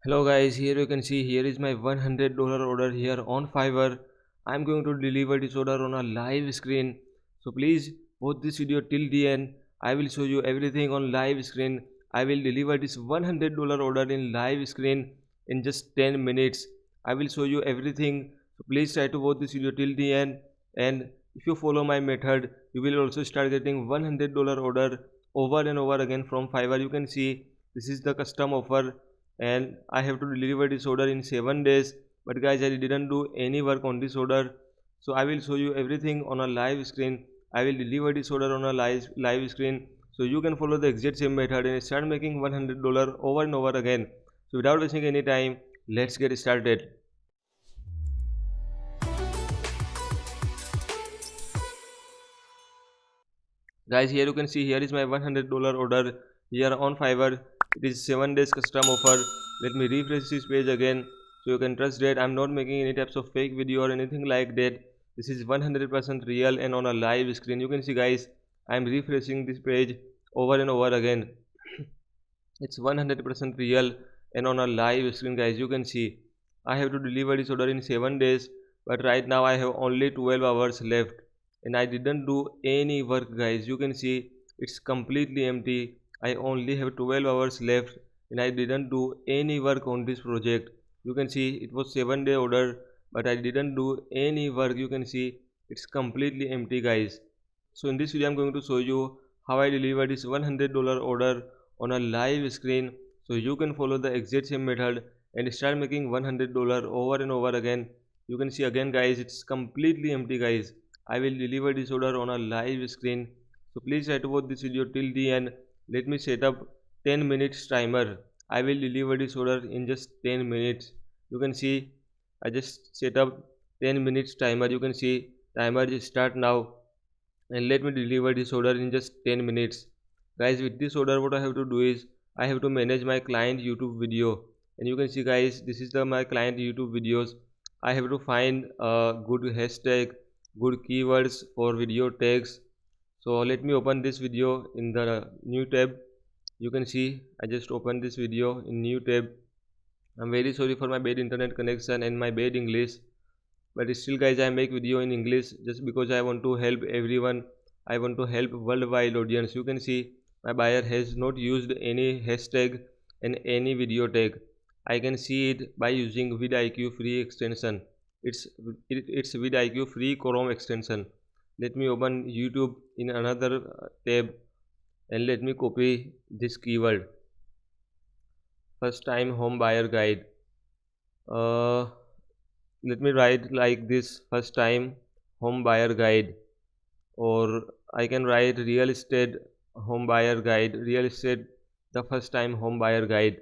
Hello guys, here you can see here is my $100 order here on Fiverr. I'm going to deliver this order on a live screen. So please watch this video till the end. I will show you everything on live screen. I will deliver this $100 order in live screen in just 10 minutes. I will show you everything. So please try to watch this video till the end. And if you follow my method, you will also start getting $100 order over and over again from Fiverr. You can see this is the custom offer and I have to deliver this order in 7 days. But guys, I didn't do any work on this order, so I will show you everything on a live screen. I will deliver this order on a live screen, so you can follow the exact same method and start making $100 over and over again. So without wasting any time, let's get started. Guys, here you can see here is my $100 order here on Fiverr. It is 7 days custom offer. Let me refresh this page again, so you can trust that I'm not making any types of fake video or anything like that. This is 100% real and on a live screen. You can see guys, I'm refreshing this page over and over again. It's 100% real and on a live screen guys. You can see I have to deliver this order in 7 days, but right now I have only 12 hours left and I didn't do any work guys. You can see it's completely empty. I only have 12 hours left and I didn't do any work on this project. You can see it was 7-day order, but I didn't do any work. You can see it's completely empty guys. So in this video I'm going to show you how I deliver this $100 order on a live screen, so you can follow the exact same method and start making $100 over and over again. You can see again guys, it's completely empty guys. I will deliver this order on a live screen, so please try to watch this video till the end. Let me set up 10 minutes timer. I will deliver this order in just 10 minutes. You can see I just set up 10 minutes timer. You can see timer is start now, and let me deliver this order in just 10 minutes. Guys, with this order what I have to do is I have to manage my client YouTube video, and you can see guys, this is the my client YouTube videos. I have to find a good hashtag, good keywords for video tags. So let me open this video in the new tab. You can see I just opened this video in new tab. I'm very sorry for my bad internet connection and my bad English, but still guys, I make video in English just because I want to help everyone. I want to help worldwide audience. You can see my buyer has not used any hashtag and any video tag. I can see it by using vidIQ free extension. It's vidIQ free Chrome extension. Let me open YouTube in another tab and let me copy this keyword, first time home buyer guide. uh, Let me write like this, first time home buyer guide, or I can write real estate home buyer guide, real estate the first time home buyer guide.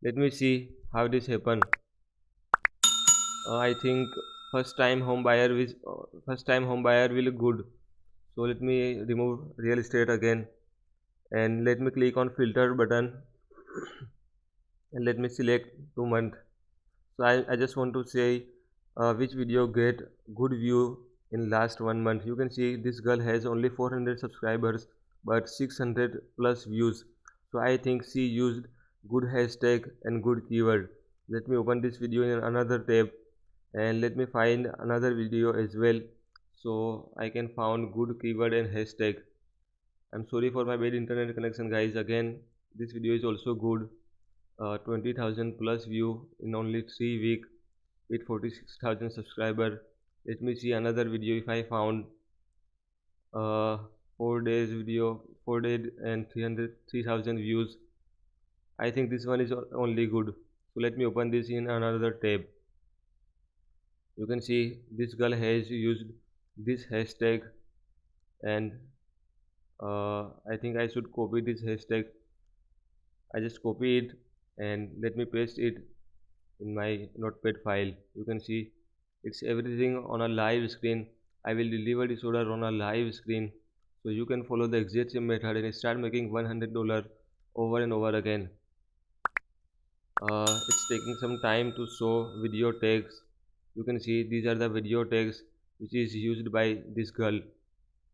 Let me see how this happen. I think first time home buyer will good. So let me remove real estate again and let me click on filter button and let me select 2 month. So I just want to say which video get good view in last 1 month. You can see this girl has only 400 subscribers but 600 plus views. So I think she used good hashtag and good keyword. Let me open this video in another tab and let me find another video as well, so I can found good keyword and hashtag. I'm sorry for my bad internet connection guys. Again, this video is also good. 20,000 plus view in only 3 week with 46,000 subscriber. Let me see another video if I found 4 days video, 4 days and 3,000 views. I think this one is only good. So let me open this in another tab. You can see this girl has used this hashtag, and I think I should copy this hashtag. I just copy it and let me paste it in my notepad file. You can see it's everything on a live screen. I will deliver this order on a live screen, so you can follow the exact same method and start making $100 over and over again. It's taking some time to show video tags. You can see these are the video tags which is used by this girl,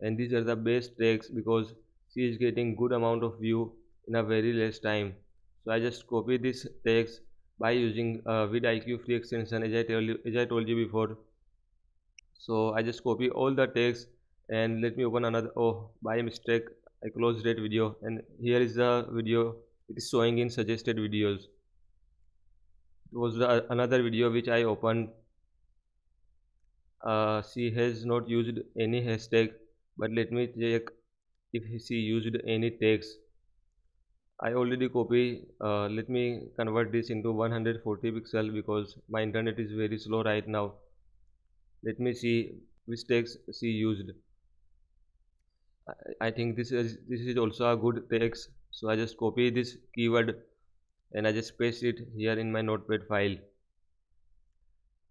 and these are the best tags because she is getting good amount of view in a very less time. So I just copy these tags, by using vidIQ free extension, as I told you before. So I just copy all the text and let me open another. Oh, by mistake I closed that video, and here is the video. It is showing in suggested videos. It was another video which I opened. She has not used any hashtag, but let me check if she used any text. I already copy. Let me convert this into 140 pixel because my internet is very slow right now. Let me see which text she used. I think this is also a good text. So I just copy this keyword and I just paste it here in my notepad file.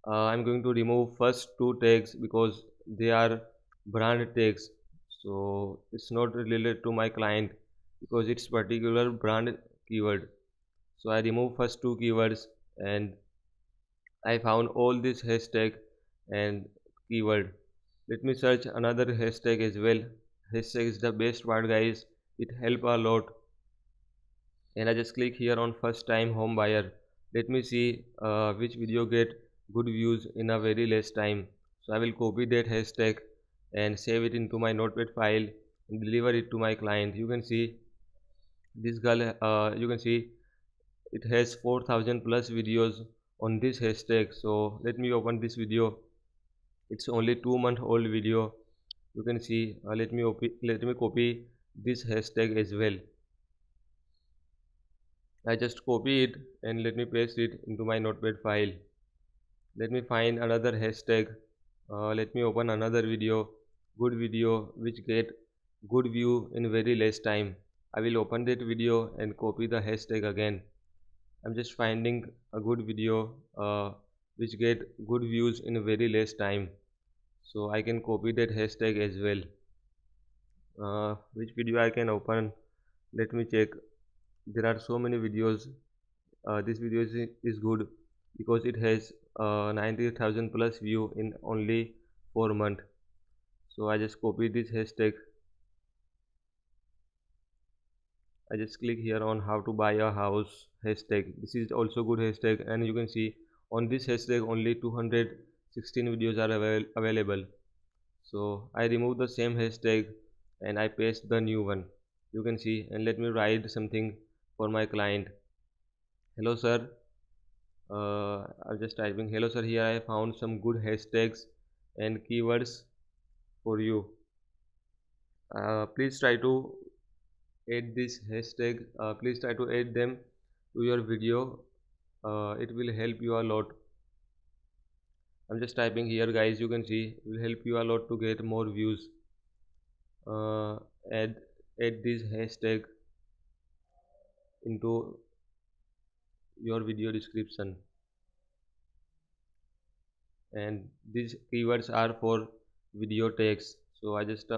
I'm going to remove first two tags because they are brand tags, so it's not related to my client because it's particular brand keyword. So I remove first two keywords and I found all this hashtag and keyword. Let me search another hashtag as well. Hashtag is the best part, guys. It help a lot. And I just click here on first time home buyer. Let me see which video get good views in a very less time. So I will copy that hashtag and save it into my notepad file and deliver it to my client. You can see this girl, you can see it has 4000 plus videos on this hashtag. So let me open this video. It's only 2 month old video. You can see let me copy this hashtag as well. I just copy it and let me paste it into my notepad file. Let me find another hashtag. Let me open another good video which get good view in very less time. I will open that video and copy the hashtag again. I'm just finding a good video which get good views in very less time. So I can copy that hashtag as well. Which video I can open? Let me check. There are so many videos. This video is good because it has 90,000 plus view in only 4 months. So I just copy this hashtag. I just click here on how to buy a house hashtag. This is also good hashtag, and you can see on this hashtag only 216 videos are available. So I remove the same hashtag and I paste the new one. You can see, and let me write something for my client. Hello sir, I'm just typing hello sir, here I found some good hashtags and keywords for you. Please try to add this hashtag, please try to add them to your video. It will help you a lot. I'm just typing here, guys. You can see it will help you a lot to get more views. uh, add add this hashtag into your video description, and these keywords are for video text. So I just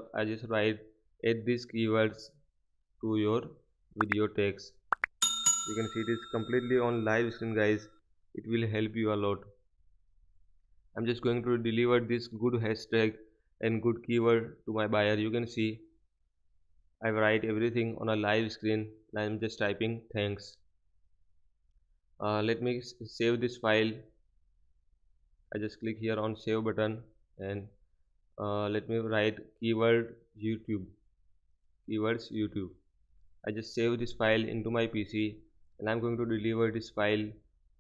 write add these keywords to your video text. You can see it is completely on live screen, guys. It will help you a lot. I'm just going to deliver this good hashtag and good keyword to my buyer. You can see I write everything on a live screen. I'm just typing thanks. Let me save this file. I just click here on save button and let me write keywords YouTube. I just save this file into my PC and I'm going to deliver this file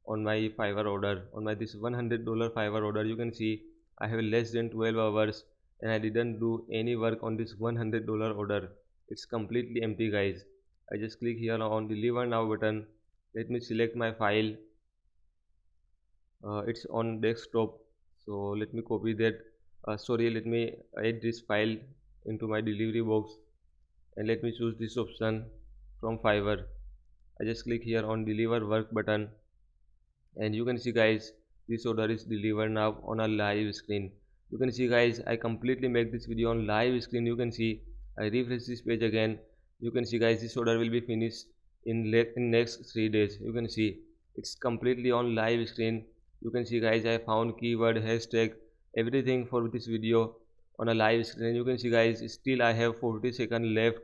on my Fiverr order, on my this $100 Fiverr order. You can see I have less than 12 hours and I didn't do any work on this $100 order. It's completely empty, guys. I just click here on deliver now button. Let me select my file. It's on desktop, so let me copy that. Let me add this file into my delivery box and let me choose this option from Fiverr. I just click here on deliver work button and you can see, guys, this order is delivered now on a live screen. You can see, guys, I completely make this video on live screen. You can see I refresh this page again. You can see, guys, this order will be finished in next 3 days. You can see it's completely on live screen. You can see, guys, I found keyword, hashtag, everything for this video on a live screen. You can see, guys, still I have 40 seconds left.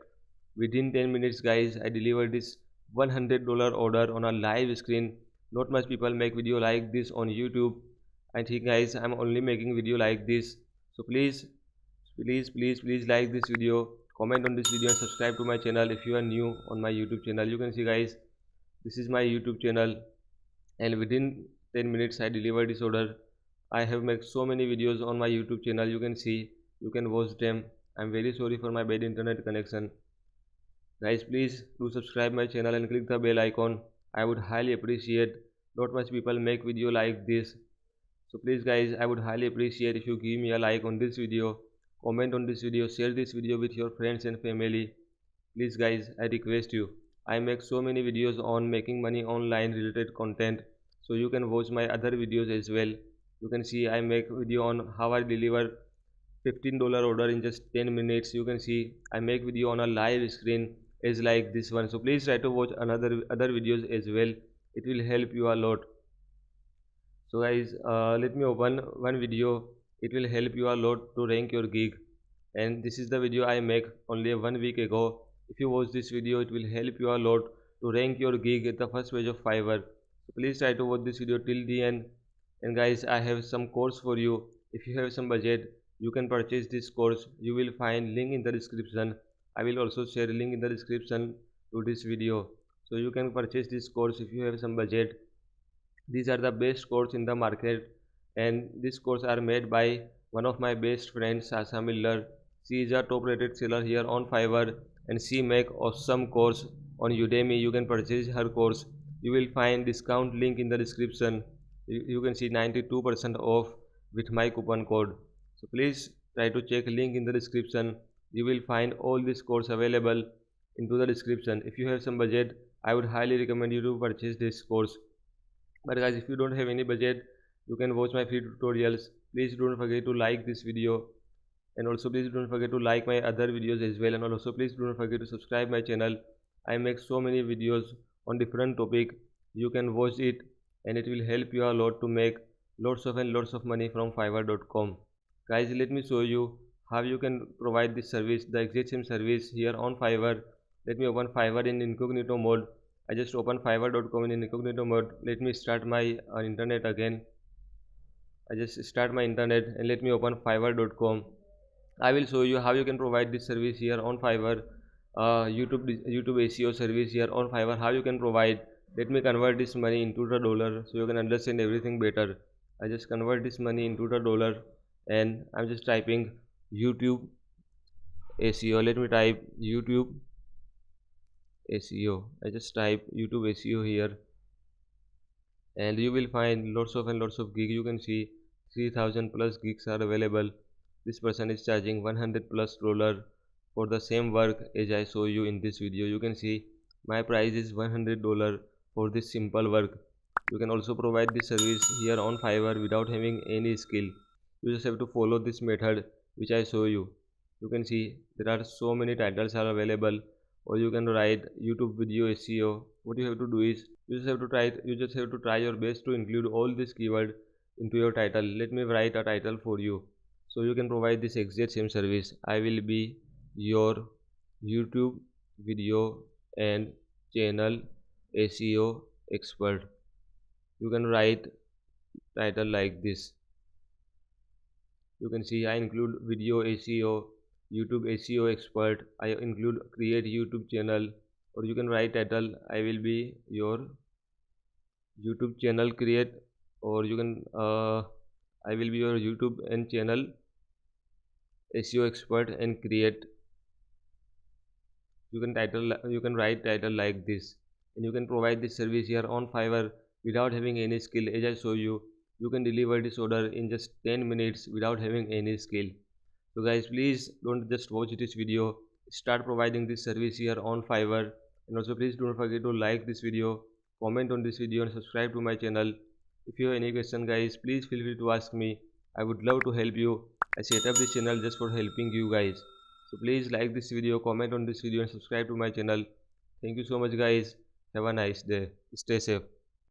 Within 10 minutes, guys, I delivered this $100 order on a live screen Not much people make video like this on YouTube. I think guys I'm only making video like this. So please like this video, comment on this video and subscribe to my channel if you are new on my YouTube channel. You can see guys, this is my YouTube channel, and within 10 minutes I delivered this order. I have made so many videos on my YouTube channel. You can see, you can watch them. I'm very sorry for my bad internet connection. Guys, please do subscribe my channel and click the bell icon. I would highly appreciate. Not much people make video like this. So please guys, I would highly appreciate if you give me a like on this video, comment on this video, share this video with your friends and family. Please guys, I request you. I make so many videos on making money online related content, so you can watch my other videos as well. You can see I make video on how I deliver $15 order in just 10 minutes. You can see I make video on a live screen as like this one. So please try to watch other videos as well. It will help you a lot. So guys, let me open one video. It will help you a lot to rank your gig, and this is the video I make only 1 week ago. If you watch this video, it will help you a lot to rank your gig at the first page of Fiverr. So please try to watch this video till the end. And guys, I have some course for you. If you have some budget, you can purchase this course. You will find link in the description. I will also share link in the description to this video, so you can purchase this course if you have some budget. These are the best courses in the market, and these courses are made by one of my best friends, Sasha Miller. She is a top rated seller here on Fiverr, and she make awesome course on Udemy. You can purchase her course. You will find discount link in the description. You can see 92% off with my coupon code. So please try to check link in the description. You will find all this course available into the description. If you have some budget, I would highly recommend you to purchase this course. But guys, if you don't have any budget, you can watch my free tutorials. Please don't forget to like this video, and also please don't forget to like my other videos as well, and also please don't forget to subscribe my channel. I make so many videos on different topic. You can watch it, and it will help you a lot to make lots of money from fiverr.com. Guys, let me show you how you can provide this service, the exact same service here on Fiverr. Let me open Fiverr in incognito mode. I just open fiverr.com in incognito mode. Let me start my internet again. I just start my internet and let me open fiverr.com. I will show you how you can provide this service here on Fiverr. YouTube SEO service here on Fiverr, how you can provide. Let me convert this money into the dollar so you can understand everything better. I just convert this money into the dollar, and I'm just typing YouTube SEO. Let me type YouTube SEO. I just type YouTube SEO here, and you will find lots of gig. You can see 3000 plus gigs are available. This person is charging $100+ for the same work as I show you in this video. You can see my price is $100 for this simple work. You can also provide this service here on Fiverr without having any skill. You just have to follow this method which I show you. You can see there are so many titles are available, or you can write YouTube video SEO. What you have to do is you just have to try your best to include all this keyword into your title. Let me write a title for you so you can provide this exact same service. I will be your YouTube video and channel SEO expert. You can write title like this. You can see I include video SEO, YouTube SEO expert. I include create YouTube channel, or you can write title I will be your YouTube channel create, or you can I will be your YouTube and channel SEO expert and create. You can write title like this, and you can provide this service here on Fiverr without having any skill. As I show you, you can deliver this order in just 10 minutes without having any skill. So guys, please don't just watch this video, start providing this service here on Fiverr. And also please don't forget to like this video, comment on this video and subscribe to my channel. If you have any question guys, please feel free to ask me. I would love to help you. I set up this channel just for helping you guys. So please like this video, comment on this video and subscribe to my channel. Thank you so much guys. Have a nice day. Stay safe.